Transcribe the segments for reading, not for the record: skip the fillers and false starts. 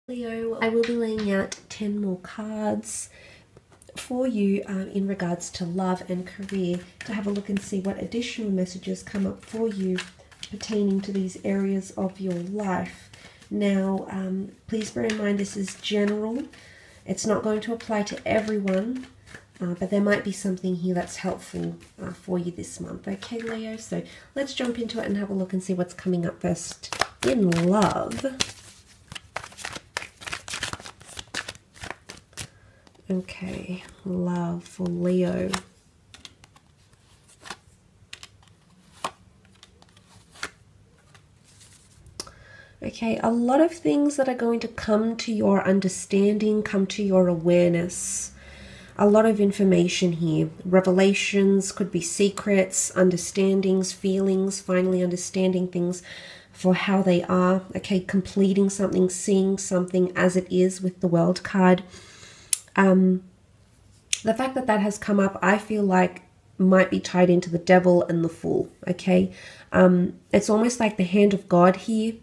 Leo, I will be laying out 10 more cards for you in regards to love and career, to have a look and see what additional messages come up for you pertaining to these areas of your life. Now, please bear in mind this is general. It's not going to apply to everyone, but there might be something here that's helpful for you this month. Okay, Leo, so let's jump into it and have a look and see what's coming up first in love. Okay, love for Leo. Okay, a lot of things that are going to come to your understanding, come to your awareness. A lot of information here. Revelations, could be secrets, understandings, feelings, finally understanding things for how they are. Okay, completing something, seeing something as it is with the World card. The fact that that has come up, I feel like might be tied into the Devil and the Fool. Okay, it's almost like the hand of God here.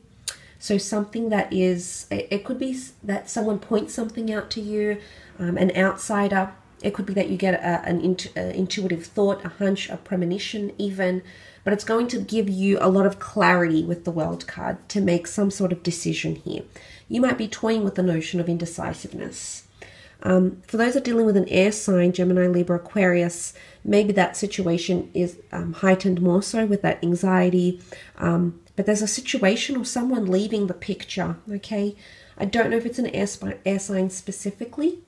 So something that is, it could be that someone points something out to you, an outsider. It could be that you get an intuitive thought, a hunch, a premonition even, but it's going to give you a lot of clarity with the World card to make some sort of decision here. You might be toying with the notion of indecisiveness. For those that are dealing with an air sign, Gemini, Libra, Aquarius, maybe that situation is heightened more so with that anxiety. But there's a situation or someone leaving the picture, okay? I don't know if it's an air sign specifically,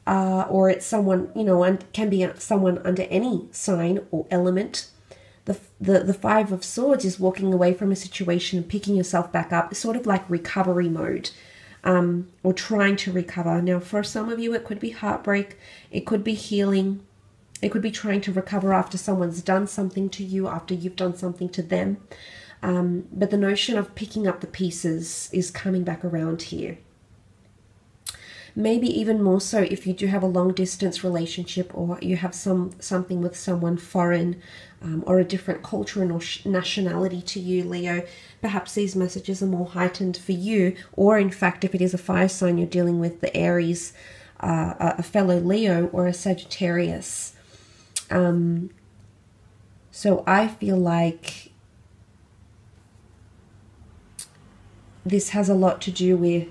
or it's someone, you know, and can be someone under any sign or element. The Five of Swords is walking away from a situation and picking yourself back up, sort of like recovery mode. Or trying to recover. Now, for some of you, it could be heartbreak, it could be healing, it could be trying to recover after someone's done something to you, after you've done something to them. But the notion of picking up the pieces is coming back around here. Maybe even more so if you do have a long distance relationship, or you have something with someone foreign, or a different culture or nationality to you, Leo. Perhaps these messages are more heightened for you, or in fact, if it is a fire sign, you're dealing with the Aries, a fellow Leo, or a Sagittarius. So I feel like this has a lot to do with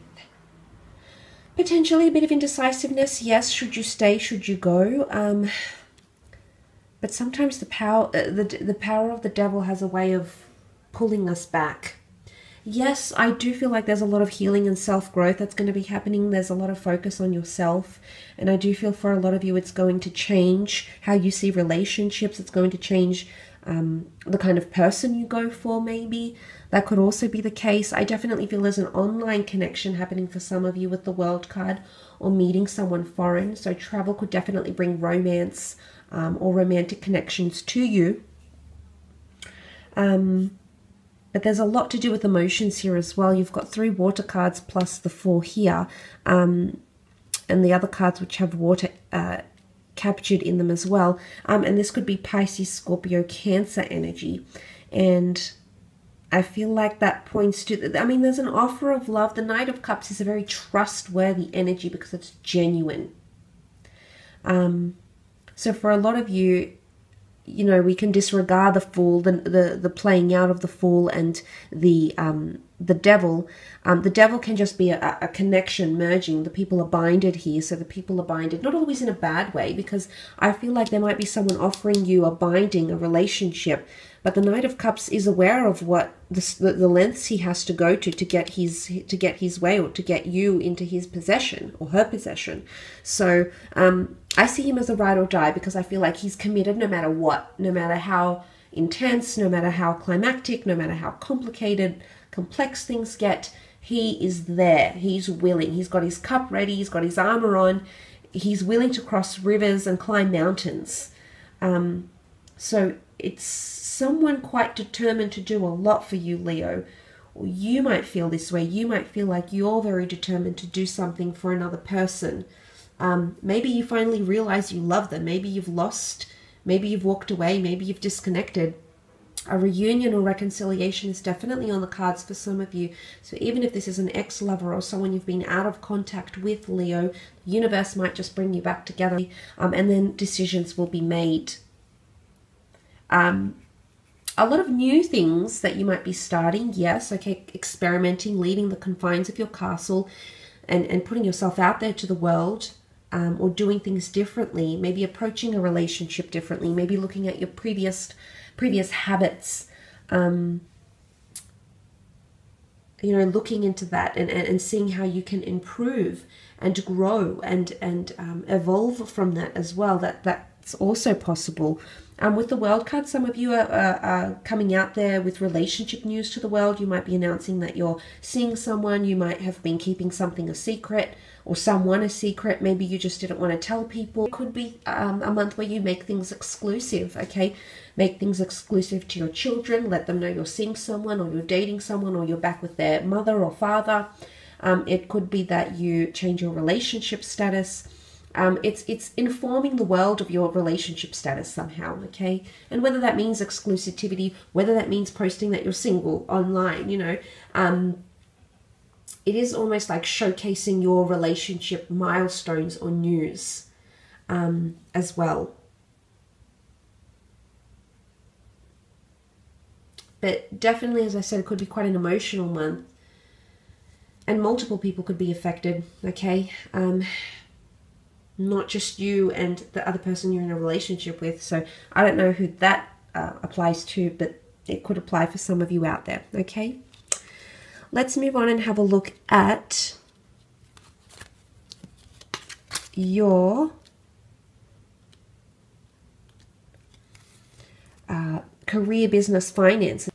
potentially a bit of indecisiveness. Yes, should you stay? Should you go? But sometimes the power of the devil has a way of pulling us back. Yes, I do feel like there's a lot of healing and self-growth that's going to be happening. There's a lot of focus on yourself. And I do feel for a lot of you, it's going to change how you see relationships. It's going to change the kind of person you go for, maybe. That could also be the case. I definitely feel there's an online connection happening for some of you with the World card, or meeting someone foreign. So travel could definitely bring romance or romantic connections to you. But there's a lot to do with emotions here as well. You've got 3 water cards plus the 4 here. And the other cards which have water captured in them as well. And this could be Pisces, Scorpio, Cancer energy. And I feel like that points to, I mean, there's an offer of love. The Knight of Cups is a very trustworthy energy because it's genuine. So for a lot of you, you know, we can disregard the Fool, the playing out of the Fool and the Devil. The Devil can just be a connection merging. The people are binded here, so the people are binded, not always in a bad way, because I feel like there might be someone offering you a binding, a relationship, but the Knight of Cups is aware of what the lengths he has to go to get his way, or to get you into his possession or her possession. So I see him as a ride or die, because I feel like he's committed no matter what, no matter how intense, no matter how climactic, no matter how complicated, complex things get. He is there. He's willing. He's got his cup ready. He's got his armor on. He's willing to cross rivers and climb mountains. So it's someone quite determined to do a lot for you, Leo. Or you might feel this way. You might feel like you're very determined to do something for another person. Maybe you finally realize you love them. Maybe you've lost. Maybe you've walked away. Maybe you've disconnected. A reunion or reconciliation is definitely on the cards for some of you. So even if this is an ex-lover or someone you've been out of contact with, Leo, the universe might just bring you back together, and then decisions will be made. A lot of new things that you might be starting, yes, okay, experimenting, leaving the confines of your castle and putting yourself out there to the world, or doing things differently, maybe approaching a relationship differently, maybe looking at your previous habits, you know, looking into that and seeing how you can improve and grow and evolve from that as well. That's also possible. With the World card, some of you are coming out there with relationship news to the world. You might be announcing that you're seeing someone. You might have been keeping something a secret, or someone a secret. Maybe you just didn't want to tell people. It could be a month where you make things exclusive, okay? Make things exclusive to your children. Let them know you're seeing someone, or you're dating someone, or you're back with their mother or father. It could be that you change your relationship status. It's informing the world of your relationship status somehow, okay? And whether that means exclusivity, whether that means posting that you're single online, you know, it is almost like showcasing your relationship milestones or news as well. But definitely, as I said, it could be quite an emotional month. And multiple people could be affected, okay? Not just you and the other person you're in a relationship with. So I don't know who that applies to, but it could apply for some of you out there, okay? Let's move on and have a look at your career, business, finance.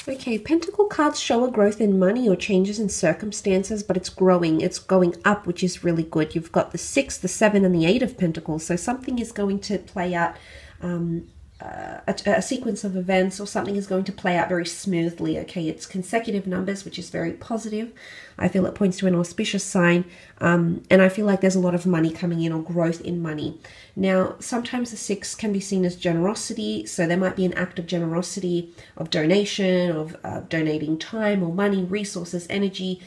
Okay, Pentacle cards show a growth in money or changes in circumstances, but it's growing. It's going up, which is really good. You've got the 6, the 7, and the 8 of Pentacles. So something is going to play out, a sequence of events, or something is going to play out very smoothly. Okay, it's consecutive numbers, which is very positive. I feel it points to an auspicious sign, and I feel like there's a lot of money coming in, or growth in money. Now, sometimes the 6 can be seen as generosity, so there might be an act of generosity, of donation, of donating time or money, resources, energy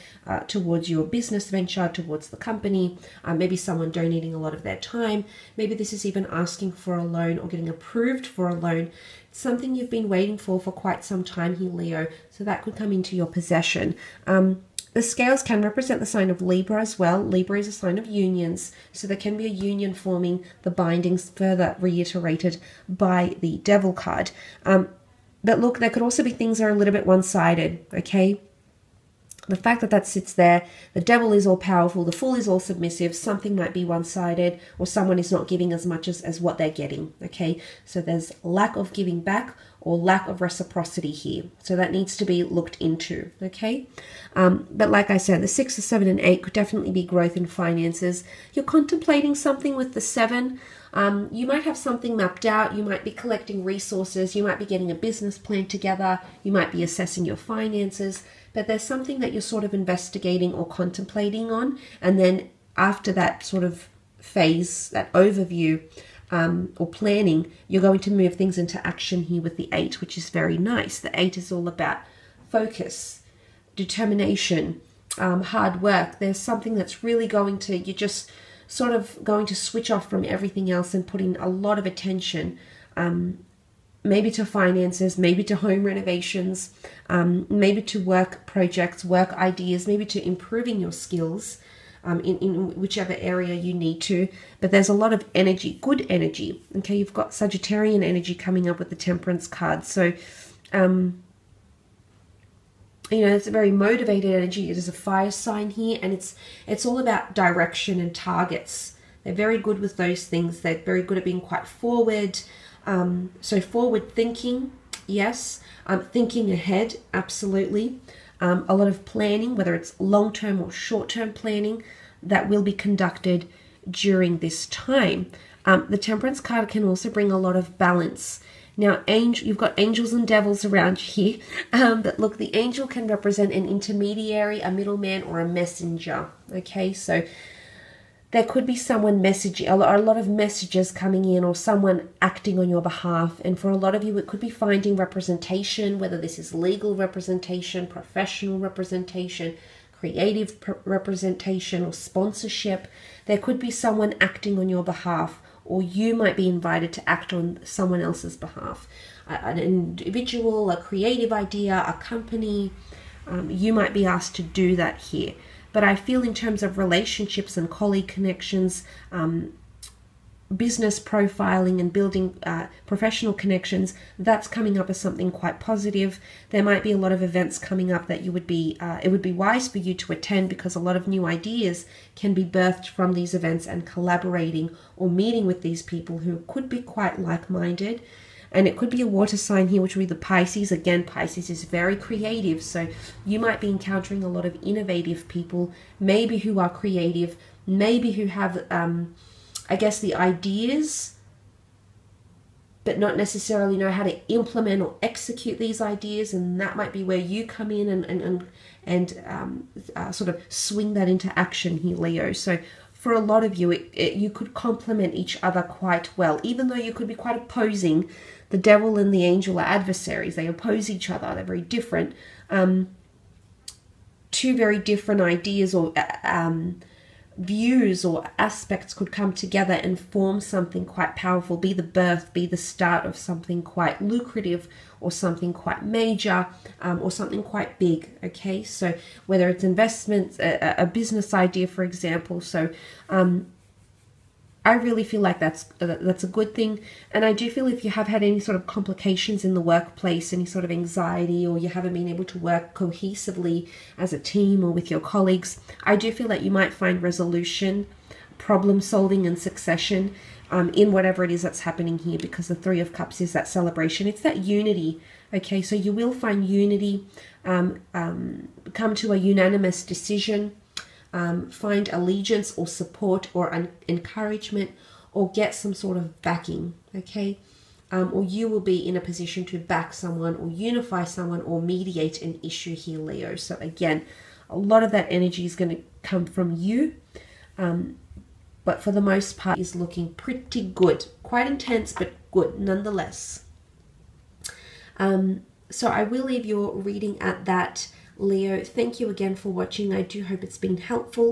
towards your business venture, towards the company. Maybe someone donating a lot of their time. Maybe this is even asking for a loan or getting approved for a loan. It's something you've been waiting for quite some time here, Leo, so that could come into your possession. The scales can represent the sign of Libra as well. Libra is a sign of unions, so there can be a union forming, the bindings further reiterated by the Devil card. But look, there could also be things that are a little bit one-sided, okay? The fact that that sits there, the Devil is all powerful, the Fool is all submissive, something might be one-sided, or someone is not giving as much as what they're getting, okay? So there's lack of giving back or lack of reciprocity here. So that needs to be looked into, okay? But like I said, the 6, the 7, and 8 could definitely be growth in finances. You're contemplating something with the 7. You might have something mapped out. You might be collecting resources. You might be getting a business plan together. You might be assessing your finances. But there's something that you're sort of investigating or contemplating on. And then after that sort of phase, that overview or planning, you're going to move things into action here with the 8, which is very nice. The 8 is all about focus, determination, hard work. There's something that's really going to, you're just sort of going to switch off from everything else and put in a lot of attention, maybe to finances, maybe to home renovations, maybe to work projects, work ideas, maybe to improving your skills in whichever area you need to. But there's a lot of energy, good energy. Okay, you've got Sagittarian energy coming up with the Temperance card. So, you know, it's a very motivated energy. It is a fire sign here, and it's all about direction and targets. They're very good with those things. They're very good at being quite forward. So forward thinking, yes. Thinking ahead, absolutely. A lot of planning, whether it's long-term or short-term planning, that will be conducted during this time. The Temperance card can also bring a lot of balance Now, you've got angels and devils around here. But look, the angel can represent an intermediary, a middleman, or a messenger. Okay, so there could be someone messaging, a lot of messages coming in, or someone acting on your behalf. And for a lot of you, it could be finding representation, whether this is legal representation, professional representation, creative representation, or sponsorship. There could be someone acting on your behalf, or you might be invited to act on someone else's behalf. An individual, a creative idea, a company, you might be asked to do that here. But I feel in terms of relationships and colleague connections, business profiling and building professional connections, that's coming up as something quite positive. There might be a lot of events coming up that it would be wise for you to attend, because a lot of new ideas can be birthed from these events and collaborating or meeting with these people who could be quite like-minded. And it could be a water sign here, which would be the Pisces. Again, Pisces is very creative, so you might be encountering a lot of innovative people, maybe who are creative, maybe who have I guess the ideas, but not necessarily know how to implement or execute these ideas. And that might be where you come in and sort of swing that into action here, Leo. So for a lot of you, you could complement each other quite well, even though you could be quite opposing. The devil and the angel are adversaries. They oppose each other. They're very different. Two very different ideas or views or aspects could come together and form something quite powerful, be the birth, be the start of something quite lucrative, or something quite major, or something quite big. Okay, so whether it's investments, a business idea, for example. So I really feel like that's a good thing. And I do feel if you have had any sort of complications in the workplace, any sort of anxiety, or you haven't been able to work cohesively as a team or with your colleagues, I do feel that you might find resolution, problem solving, and succession in whatever it is that's happening here, because the Three of Cups is that celebration. It's that unity. Okay, so you will find unity, come to a unanimous decision, find allegiance or support or encouragement, or get some sort of backing. Okay, or you will be in a position to back someone or unify someone or mediate an issue here, Leo. So again, a lot of that energy is going to come from you, but for the most part is looking pretty good. Quite intense, but good nonetheless. So I will leave your reading at that, Leo. Thank you again for watching. I do hope it's been helpful.